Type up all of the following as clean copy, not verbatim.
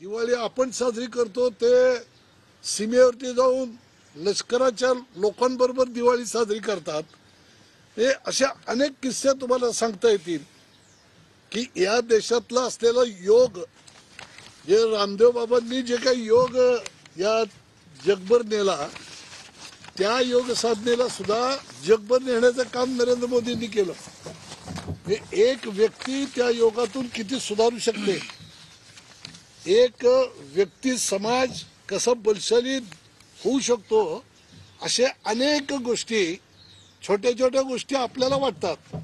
दिवाळी आपण साजरी करतो ते सीमेवरती जाऊन लष्कराच्या लोकांबरोबर दिवाळी साजरी करतात। हे अशा अनेक किस्से तुम्हाला सांगता येतील की या देशातला असलेला योग, जे रामदेव बाबांनी जे काही योग या जगभर नेला, त्या योग साधनेला सुद्धा जगभर नेण्याचं काम नरेंद्र मोदींनी केलं। हे एक व्यक्ती त्या योगातून किती सुधारू शकते, एक व्यक्ती समाज कसा बलशाली होऊ शकतो, अशा अनेक गोष्टी, छोट्या छोट्या गोष्टी आपल्याला वाटतात,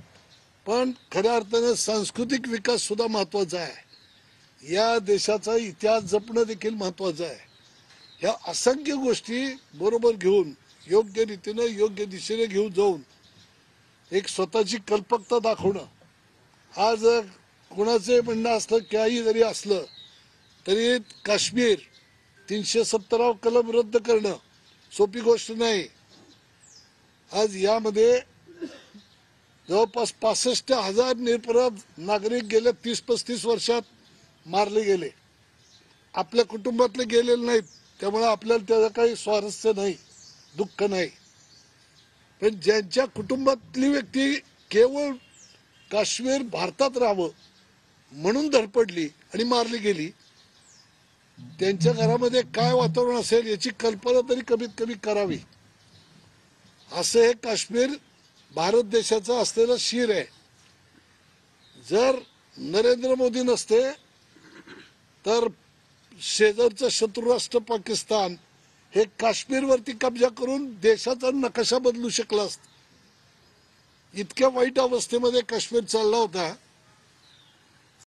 पण खऱ्या अर्थाने सांस्कृतिक विकास सुद्धा महत्त्वाचा आहे। या देशाचा इतिहास जपणं देखील महत्त्वाचं आहे। ह्या असंख्य गोष्टी बरोबर घेऊन योग्य रीतीने योग्य दिशेने घेऊन जाऊन एक स्वतःची कल्पकता दाखवणं, आज कुणाचे म्हणणं असलं काही जरी असलं तरी काश्मीर 370 कलम रद्द करणं सोपी गोष्ट नाही। आज यामध्ये जवळपास 65,000 निरपराध नागरिक गेल्या 30-35 वर्षात मारले गेले। आपल्या कुटुंबातले गेलेले नाहीत, त्यामुळे आपल्याला त्याचं काही स्वारस्य नाही, दुःख नाही, पण ज्यांच्या कुटुंबातली व्यक्ती केवळ काश्मीर भारतात राहावं म्हणून धडपडली आणि मारली गेली, त्यांच्या घरामध्ये काय वातावरण असेल याची कल्पना तरी कमीत कमी करावी। असं हे काश्मीर भारत देशाचा असलेला शीर आहे। जर नरेंद्र मोदी नसते तर शेजारचं शत्रू राष्ट्र पाकिस्तान हे काश्मीरवरती कब्जा करून देशाचा नकाशा बदलू शकला असता। इतक्या वाईट अवस्थेमध्ये काश्मीर चालला होता